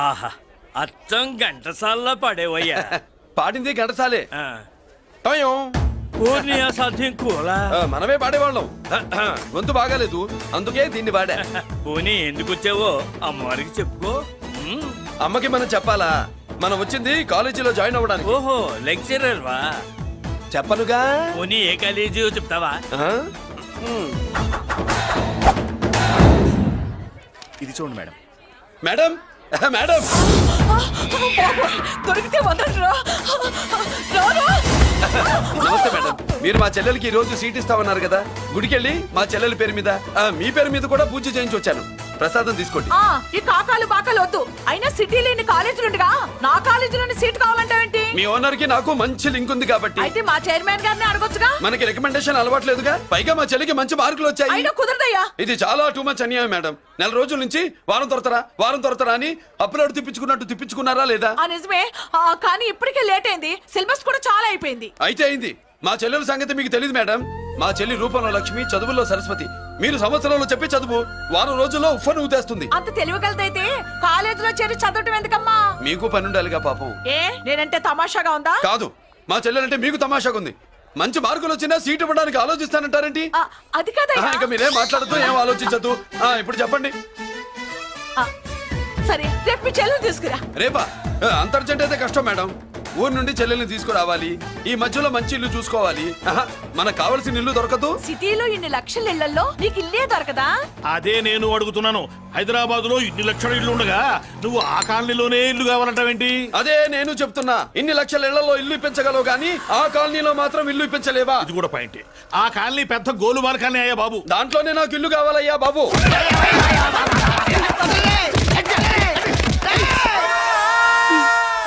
ఆహా అచ్చం ఘంటసాల్లో పడేవయ్యా. పాడింది ఘంటసాలే. ఆ, టయం. పూర్ణి అసాధ్యం కూలా. మనమే పాడేవాళ్ళం. గొంతు బాగాలేదు అందుకే దీన్ని పాడా. పోనీ ఎందుకు వచ్చావో అమ్మవారికి చెప్పుకో. ఉమ్, అమ్మకి మనం చెప్పాలా? మనం వచ్చింది కాలేజీలో జాయిన్ అవ్వడానికి. ఓహో లెక్చరర్ వా? చెప్పనుగా. పోనీ ఏ కాలేజీ చెప్తావా? ఆ? ఇది చూడండి మేడం. మేడం మేడం దొరికితే వదలరా. నమస్తే మేడం. మీరు మా చెల్లెలకి ఈ రోజు సీట్ ఇస్తామన్నారు కదా, గుడికెళ్ళి మా చెల్లెల పేరు మీద మీ పేరు మీద కూడా పూజ చేయించి వచ్చాను. ప్రసాదం తీసుకోండి. ఈ కాకాలు బాకాలు వద్దు. అయినా సిటీ లేని కాలేజీలుండగా నా కాలేజీలోని సీట్ కావాలంటావేంటి? మీ ఓనర్ కి నాకు మంచి లింక్ ఉంది కాబట్టి. అయితే మా చైర్మన్ గారిని అడగొచ్చుగా. మనకి రికమెండేషన్ అలవాట్లేదుగా. పైగా మా చెల్లికి మంచి మార్కులు వచ్చాయి. అయినా కుదరదయ్యా. ఇది చాలా టూ మచ్ అన్యాయం మేడం. నెల రోజుల నుంచి వారం తొరతరా అని అప్లోడ్ తిప్పించుకున్నట్టు తిప్పించుకున్నారా లేదా? నిజమే. కానీ ఇప్పటికే లేట్ అయింది. సిలబస్ కూడా చాలా అయిపోయింది. అయితే అయింది. మా చెల్లెల సంగతి మీకు తెలియదు మేడం. మా చెల్లి రూపంలో లక్ష్మి, చదువుల్లో సరస్వతి. మీరు సంవత్సరంలో చెప్పి చదువు వారం రోజుల్లో ఉఫ్ఫను ఊతేస్తుంది. అంత తెలివిగలదైతే కాలేజీలో చేరి చదవటం ఎందుకమ్మా? మీకు పని ఉండాలిగా పాపం. నేనంటే తమాషాగా ఉందా? కాదు, మా చెల్లెలంటే మీకు తమాషాగా ఉంది. మంచి మార్కులు వచ్చినా సీట్ ఇవ్వడానికి ఆలోచిస్తానంటారేంటి? అది కాదయ్యా. ఇంకా మీరేం మాట్లాడుతూ ఏం ఆలోచించద్దు. ఇప్పుడు చెప్పండి. సరే రేపు మీ చెల్లెలు తీసుకురా. రేపా? అంత అర్జెంట్ అయితే కష్టం మేడం. ఊరు నుండి చెల్లెల్ని తీసుకురావాలి. ఈ మధ్యలో మంచి ఇల్లు చూసుకోవాలి. మనకు కావాల్సిన ఇల్లు దొరకదు. సిటీలో ఇన్ని లక్షల ఇళ్లలో నీకు ఇల్లే దొరకదా? అదే నేను అడుగుతున్నాను. హైదరాబాద్ లో ఇన్ని లక్షల ఇల్లు ఉండగా నువ్వు ఆ కాలనీలోనే ఇల్లు కావాలంటావేంటి? అదే నేను చెప్తున్నా. ఇన్ని లక్షల ఇళ్లలో ఇల్లు ఇప్పించగలవు గానీ ఆ కాలనీలో మాత్రం ఇల్లు ఇప్పించలేవా? ఇది కూడా పాయింట్. ఆ కాలనీ పెద్ద గోలుమాల కాలనీ అయ్యా బాబు. దాంట్లోనే నాకు ఇల్లు కావాలయ్యా బాబు.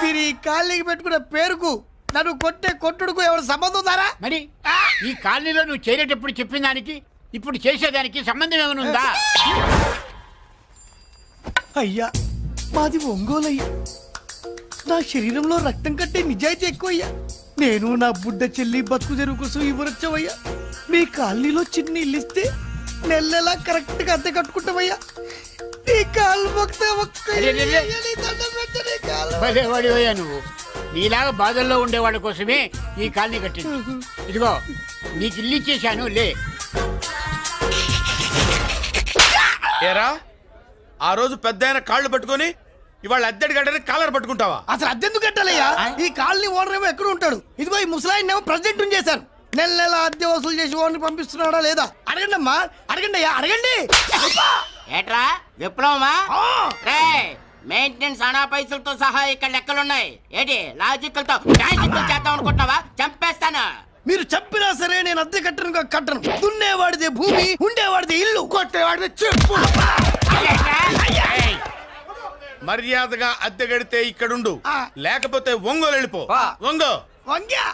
మీరు ఈ కాలనీకి పెట్టుకున్న పేరుకు నన్ను కొట్టే కొట్టుడుకు ఎవరు సంబంధం ఉందారా? మరి ఈ కాలనీలో నువ్వు చేరేటప్పుడు చెప్పిన దానికి ఇప్పుడు చేసేదానికి సంబంధం ఏమైనా ఉందా? అయ్యా మాది ఒంగోలు అయ్యా. నా శరీరంలో రక్తం కట్టే నిజాయితీ ఎక్కువ అయ్యా. నేను నా బుడ్డ చెల్లి బతుకు తెరువు కోసం ఇవ్వరొచ్చావయ్యా. మీ కాలనీలో చిన్న ఇల్లు ఇస్తే నెలలా కరెక్ట్ గా అద్దె కట్టుకుంటామయ్యా. నీ కాలు భలేవాడివయ్యా నువ్వు. నీలాగా బాధల్లో ఉండేవాళ్ళ కోసమే ఈ కాలనీ కట్టింది. ఇదిగో నీకు ఇల్లు ఇచ్చేశాను లే. ఏరా ఆ రోజు పెద్ద కాళ్ళు పట్టుకొని ఇవాళ అద్దెడి గడ్డని కాలర్ పట్టుకుంటావా? అసలు అద్దెందుకు కట్టాలయ్యా? ఈ కాలనీ ఓనర్ ఏమో ఎక్కడ ఉంటాడు? ఇదిగో ఈ ముసలాయిని ఏమో ప్రెసిడెంట్ చేశారు. నెల నెల అద్దె వసూలు చేసి ఓనర్ పంపిస్తున్నాడా లేదా అడగండి అమ్మా. అడగండి అయ్యా అడగండి. ఏట్రా విప్లవమా? రే మెయింటెనెన్స్ అనా పైసలతో సహా ఇక్కడ లెక్కలున్నాయి. ఏంటి లాజికల్ తో చేద్దాం అనుకుంటున్నావా? చంపేస్తాను. మీరు చెప్పినా సరే నేను అద్దె కట్టను. దున్నేవాడిదే భూమి, ఉండేవాడిదే ఇల్లు, కొట్టేవాడిదే చెప్పు. మర్యాదగా అద్దె గడితే ఇక్కడుండు, లేకపోతే ఒంగోలు వెళ్ళిపో. ఒంగో వంగ్యా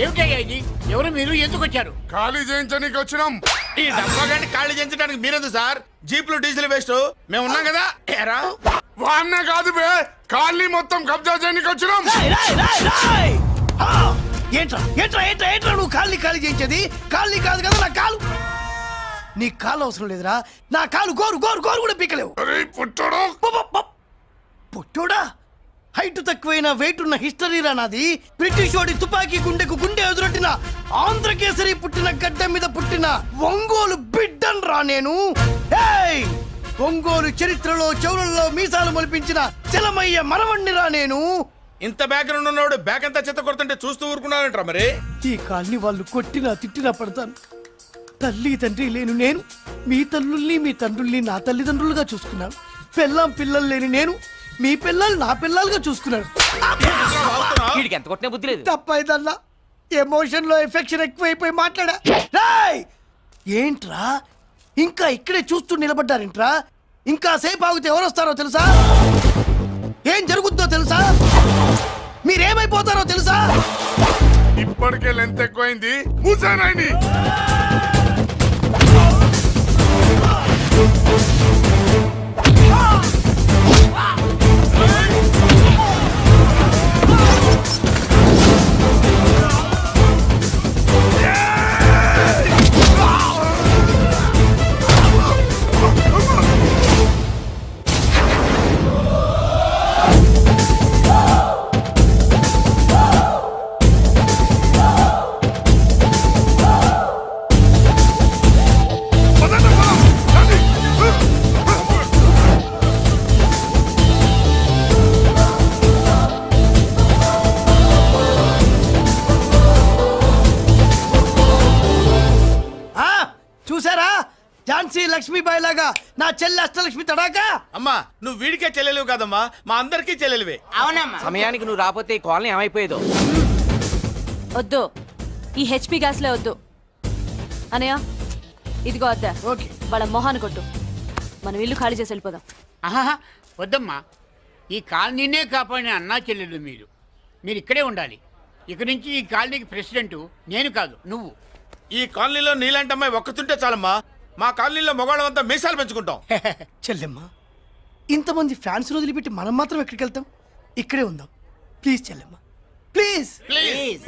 ఏమిటయ్యా ఇది? ఎవరు మీరు? ఎందుకు వచ్చారు? ఖాళీ చేయించడానికి వచ్చినాం. ఈ డబ్బా గంట ఖాళీ చేయించడానికి మీరెందు సార్? జీప్లు డీజిల్ వేస్ట్, మేము ఉన్నాం కదా. ఏరా వాన్న కాదు బే, ఖాళీ మొత్తం కబ్జా చేయడానికి వచ్చినాం. ఏంట్రా నువ్వు ఖాళీ చేయించేది? ఖాళీ కాదు కదా నా కాలు. నీ కాలు అవసరం లేదురా. నా కాలు గోరు కూడా పీకలేవు. పుట్టోడా హైట్ తక్కువైన వెయిట్ ఉన్న హిస్టరీరా నాది. బ్రిటిష్ వాడి తుపాకీ గుండెకు గుండె ఎదురొట్టిన ఆంధ్రకేసరి పుట్టిన గడ్డ మీద పుట్టిన ఒంగోలు బిడ్డన్ రా నేను. ఒంగోలు చరిత్రలో చౌరల్లో మీసాలు మొలిపించిన చలమయ్య మనవణ్ణి రా నేను. ఇంత బ్యాక్గ్రౌండ్ ఉన్నవాడు బ్యాక్ అంతా చెత్త కొడుతుంటే చూస్తూ ఊరుకున్నానంటరా? మరి ఈ కాల్ని వాళ్ళు కొట్టినా తిట్టినా పడతాను. తల్లి తండ్రి లేను నేను మీ తల్లుల్ని మీ తండ్రుల్ని నా తల్లిదండ్రులుగా చూసుకున్నాను. పెళ్ళాం పిల్లలు లేని నేను మీ పిల్లలు నా పిల్లలుగా చూసుకున్నాడు. ఎంత కొట్టిన బుద్ధి లేదు. తప్పైదల్లా ఎమోషన్ లో ఎఫెక్షన్ ఎక్కువైపోయి మాట్లాడా. ఏంట్రా ఇంకా ఇక్కడే చూస్తూ నిలబడ్డారేంట్రా? ఇంకా సేపు ఆగితే ఎవరు వస్తారో తెలుసా? ఏం జరుగుద్దో తెలుసా? మీరేమైపోతారో తెలుసా? ఇప్పటికే లెంత్ ఎక్కువైంది. మూసానాయని ఝాన్సీ లక్ష్మీబాయి లాగా నా చెల్లి అష్టలక్ష్మి తడాకా అమ్మా నువ్వు వీడికే చెల్లెలివి కాదమ్మా మా అందరికీ చెల్లెలివే. అవునమ్మా. సమయానికి నువ్వు రాకపోతే ఈ కాలనీ ఏమైపోయేదో. వద్దు, ఈ హెచ్పి గ్యాస్లే వద్దు. అనయ్య ఇదిగో అద్దా, ఓకే. వాళ్ళ మొహాన్ని కొట్టు. మనం ఇల్లు ఖాళీ చేసి వెళ్ళిపోదాం. ఆహా వద్దమ్మా, ఈ కాలనీనే కాపాడిన అన్నా చెల్లెలు మీరు. మీరు ఇక్కడే ఉండాలి. ఇక నుంచి ఈ కాలనీకి ప్రెసిడెంట్ నేను కాదు, నువ్వు. ఈ కాలనీలో నీలాంటి అమ్మాయి ఒక్కతుంటే చాలమ్మా. మా కాలనీలో మగవాళ్ళంతా మీసాలు పెంచుకుంటాం. చెల్లెమ్మ, ఇంతమంది ఫ్యాన్స్ వదిలిపెట్టి మనం మాత్రం ఎక్కడికి వెళ్తాం? ఇక్కడే ఉందాం ప్లీజ్ చెల్లెమ్మ, ప్లీజ్. ప్లీజ్.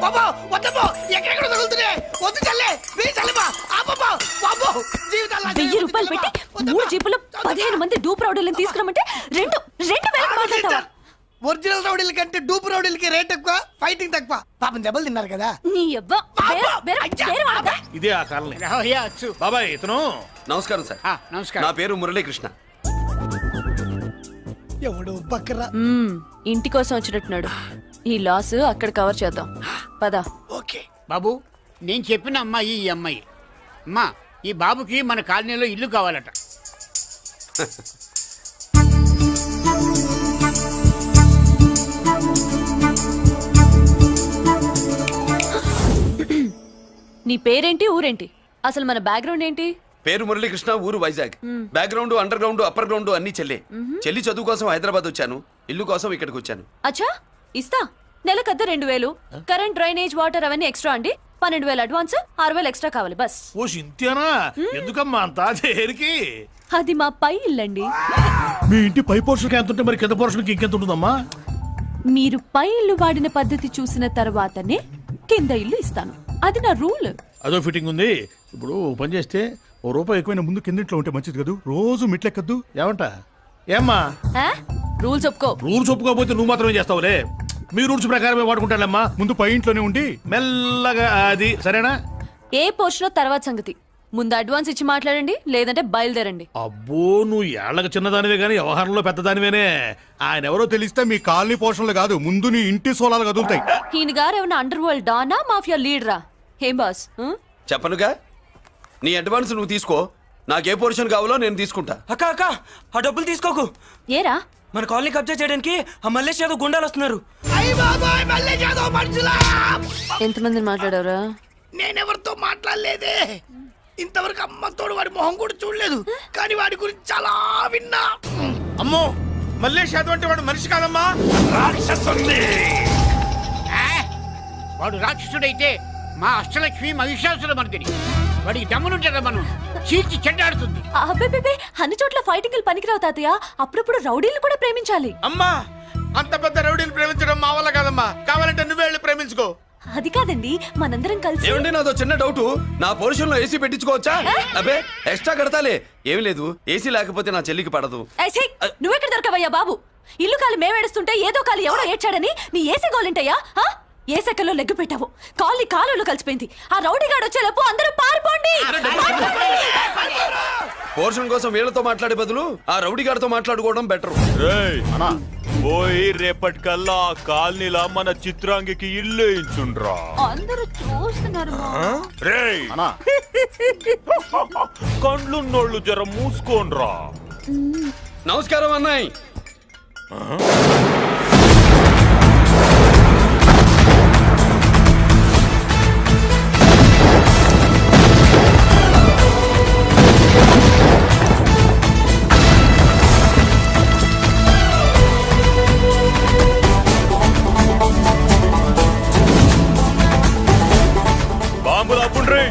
బాబా వద్దమ్మా, ఎక్కడెక్కడ తగులుతున్నాయి, వద్దు చెల్లె, ప్లీజ్ చెల్లెమ్మ, ఆపమ్మా, బాబో, జీవితాలు 1000 రూపాయలు పెట్టి 3 జీపులు 15 మంది డూప్ రౌడీలను తీసుకురమంటే 2,000 మాట్లాడతావా? ఒరిజినల్ రౌడీల కంటే డూప్ రౌడీలకి రేట్ ఎక్కువ, ఫైటింగ్ తక్కువ. పాపం దెబ్బలు తిన్నారు కదా. నీ అబ్బా వేరే వాడదా? ఇదే ఆ కాలనీ. రావయ్యా అచ్చు. బాబాయ్ ఇతను. నమస్కారం సార్. నమస్కారం. నా పేరు మురళీకృష్ణ. ఎవడు బక్కరా. ఇంటి కోసం వచ్చినట్టున్నాడు. ఈ లాస్ అక్కడ కవర్ చేద్దాం పద. ఓకే బాబు, నేను చెప్పిన అమ్మాయి ఈ అమ్మాయి. అమ్మా, ఈ బాబుకి మన కాలనీలో ఇల్లు కావాలట. నీ పేరేంటి, ఊరేంటి, అసలు మన బ్యాక్గ్రౌండ్ ఏంటి? పేరు మురళీకృష్ణ, ఊరు Vizag. Background, under ground, upper ground అన్ని చెల్లె. చెల్లి చదువు కోసం హైదరాబాద్ వచ్చాను, ఇల్లు కోసం ఇక్కడికి వచ్చాను. అచ్చా, ఇస్తా. నెలకద్ద 2000, కరెంట్, డ్రైనేజ్, వాటర్ అవన్నీ ఎక్స్ట్రా అండి. 12,000 అడ్వాన్స్, 6,000 ఎక్స్ట్రా కావాలి బస్. ఓ సింతేనా? ఎందుకమ్మా అంతా దేనికి? అది మా పై ఇల్లండి. మీ ఇంటి పై పోర్షన్కి ఎంత ఉంటే మరి కింద పోర్షన్కి ఇంకెంత ఉంటుందమ్మా? మీరు పై ఇల్లు వాడిన పద్ధతి చూసిన తర్వాతనే కింద ఇల్లు ఇస్తాను. అది నా రూల్. అదో ఫిట్టింగ్ ఉంది. ఇప్పుడు ఓ పని చేస్తే ఓ రూపాయి ఎక్కువైనా ముందు కిందింట్లో ఉంటే మంచిది కదూ. రోజు మెట్లెక్కద్దు. ఏమంటా? ఏమ్మా రూల్స్ ఒప్పుకో. రూల్స్ ఒప్పుకోకపోతే నువ్వు మాత్రమే చేస్తావులే. మీ రూల్స్ ప్రకారమే వాడుకుంటానమ్మా. ముందు పై ఇంట్లోనే ఉండి మెల్లగా అది సరేనా? ఏ పోర్షన్ తర్వాత సంగతి. ముందు అడ్వాన్స్ ఇచ్చి మాట్లాడండి, లేదంటే బయలుదేరండి. అబ్బో, నువ్వు ఏళ్ళకి చిన్నదానివే గానీ వ్యవహారంలో పెద్దదానివేనే. ఆయన ఎవరో తెలిస్తే మీ కాలనీ పోషణలు కాదు, ముందు నీ ఇంటి సోలాలు కదులుతాయి. ఈయన గారు ఏమన్నా అండర్ వరల్డ్ డానా, మాఫియా లీడరా? ఏం బాస్? చెప్పనుగా, నీ అడ్వాన్స్ నువ్వు తీసుకో, నాకే పోర్షన్ కావాలో నేను తీసుకుంటా. అక్క అక్క, ఆ డబ్బులు తీసుకోకు. ఏరా? మన కాలనీ కబ్జా చేయడానికి ఆ మల్లేష్ యాదవ్ గుండాలు వస్తున్నారు. అయ్య బాబాయ్, మళ్ళీ చదువు మనుషులా. ఎంతమందిని మాట్లాడారా? నేనెవరితో మాట్లాడలేదే. ఇంతవరకు అమ్మతోడు వాడి మొహం కూడా చూడలేదు, కానీ వాడి గురించి చాలా విన్నా. అమ్మో, మల్లేష్ యాదవ్ అంటే వాడు మనిషి కాదమ్మా, రాక్షసుని. వాడు రాక్షసుడైతే మా అష్టలక్ష్మి మహిషాసుల మర్దిని. వాడికి దమ్మునుంటారా మనం చీల్చి చెడ్డాడుతుంది. అబ్బే, అన్ని చోట్ల ఫైటింగ్ పనికిరావు తాతయ్య. అప్పుడప్పుడు రౌడీలు కూడా ప్రేమించాలి. అమ్మా, అంత పెద్ద రౌడీని ప్రేమించడం మా వల్ల కాదమ్మా. కావాలంటే నువ్వే వెళ్ళి ప్రేమించుకో. అది కాదండి, మనందరం కలిసి. ఏమండి, నాదో చిన్న డౌట్. నా పోర్షన్ లో ఏసీ పెట్టించుకోవచ్చా? అబ్బే, ఎక్స్ట్రా కడతాలే. ఏమి లేదు, ఏసీ లేకపోతే నా చెల్లికి పడదు. నువ్వెక్కడ దొరకవయ్యా బాబు? ఇల్లు కాలు మేమేడుస్తుంటే ఏదో కాలు ఎవడో ఏడ్చాడని నీ ఏసీ గోలింటయ్యా? ఏ సెకల్లో లెగ్గు పెట్టావు? కాలి కాలులో కలిసిపోయింది. ఆ రౌడీ గాడు వచ్చేలోపు అందరూ పారిపోండి. పోర్షన్ కోసం వీళ్ళతో మాట్లాడే బదులు ఆ రౌడీ గారితో మాట్లాడుకోవడం బెటర్. పోయి రేపటికల్లా ఆ కాలనీలా మన చిత్రాంగికి ఇల్లు ఇచ్చుండ్రా. అందరూ చూస్తున్నారు. రేయ్, కండ్లున్నోళ్ళు జర మూసుకోండ్రా. నమస్కారం అన్నాయ్. బాంబులు ఆపుండ్రీ.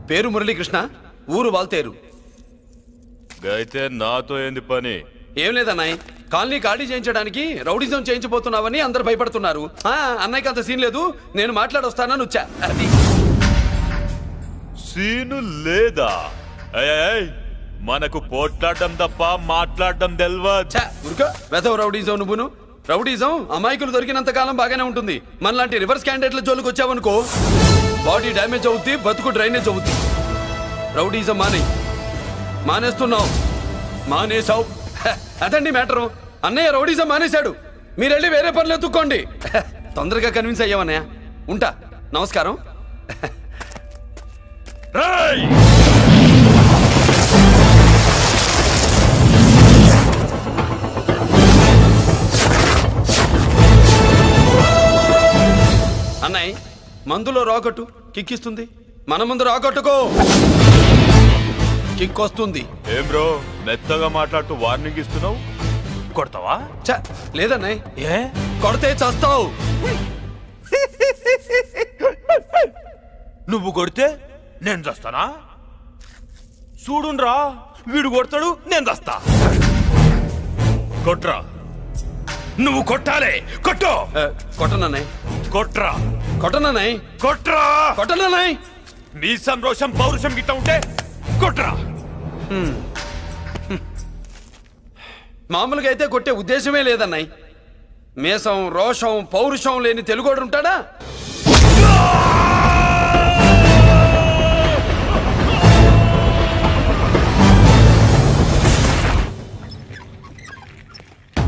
పేరు మురళీకృష్ణ, ఊరు వాల్తేరు. అయితే నాతో ఏంది పని? ఏం లేదన్నాయ్, కాలనీ ఖాళీ చేయించడానికి రౌడీజం చేయించబోతున్నావని అందరు భయపడుతున్నారు. అన్నయ్యకి అంత సీన్ లేదు, నేను మాట్లాడొస్తానని వచ్చా. అది సీను లేదా? ఏయ్, మనకు పోట్లాడడం తప్ప మాట్లాడడం తెల్వదు. వెధవ రౌడీజం నువ్వును. రౌడీజం అమాయకులు దొరికినంత కాలం బాగానే ఉంటుంది. మనలాంటి రివర్స్ క్యాండిడేట్ల జోలికి వచ్చావనుకో, బాడీ డ్యామేజ్ అవుద్ది, బతుకు డ్రైనేజ్ అవుద్ది. రౌడీజం మానేస్తున్నావు. మానేసావు. అదండి మ్యాటరు. అన్నయ్య రౌడీజం మానేశాడు. మీరెళ్ళి వేరే పనులు ఎత్తుక్కోండి. తొందరగా కన్విన్స్ అయ్యామన్నయ్య. ఉంటా. నమస్కారం. అన్నయ్య మందులో రాకట్టు కిక్కిస్తుంది. మన ముందు రాకట్టుకో కిక్ వస్తుంది. ఏం బ్రో మెత్తగా మాట్లాడుతూ వార్నింగ్ ఇస్తున్నావు? కొడతావా? ఛ, లేదన్నయ్య. ఏ కొడితే చస్తావు. నువ్వు కొడితే నేను చస్తానా? చూడుండ్రా, వీడు కొడతాడు, నేను చస్తా. కొట్రా, నువ్వు కొట్టాలి. కొట్టు. కొట్టనన్నయ్య. కొట్రా, కొట్టనన్నయ్య. కొట్రా, కొట్టనన్నయ్య. నీ సంతోషం పౌరుషం గిట్ట ఉంటే కొట్రా. మామూలుగా అయితే కొట్టే ఉద్దేశమే లేదన్నయ్య. మేషం రోషం పౌరుషం లేని తెలుగోడు ఉంటాడా?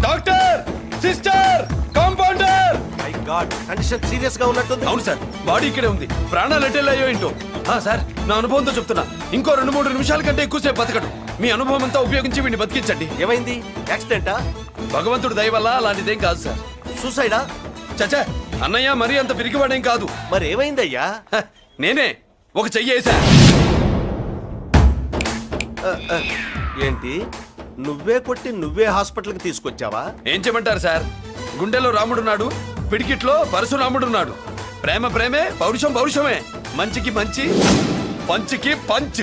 Doctor, sister, compounder. My God, condition serious గా ఉన్నట్టుంది. అవును సార్, బాడీ ఇక్కడే ఉంది. ప్రాణాలు ఎట్టెళ్ళాయో ఏంటో. సార్, నా అనుభవంతో చెప్తున్నా, ఇంకో 2-3 నిమిషాల కంటే ఎక్కువసేపు బతకడు. మీ అనుభవం అంతా ఉపయోగించి వీడిని బతికించండి. ఏమైంది? యాక్సిడెంటా? భగవంతుడు దయ వల్ల అలాంటిదేం కాదు సార్. సూసైడా? చచ్చా, అన్నయ్య మరీ అంత పిరికివాడేం కాదు. మరి ఏమైందయ్యా? నేనే ఒక చెయ్యి వేసా. ఏంటి, నువ్వే కొట్టి నువ్వే హాస్పిటల్కి తీసుకొచ్చావా? ఏం చేయమంటారు సార్, గుండెలో రాముడున్నాడు, పిడికిట్లో పరశురాముడున్నాడు. ప్రేమ ప్రేమే, పౌరుషం పౌరుషమే, మంచికి మంచి, పంచికి పంచ్.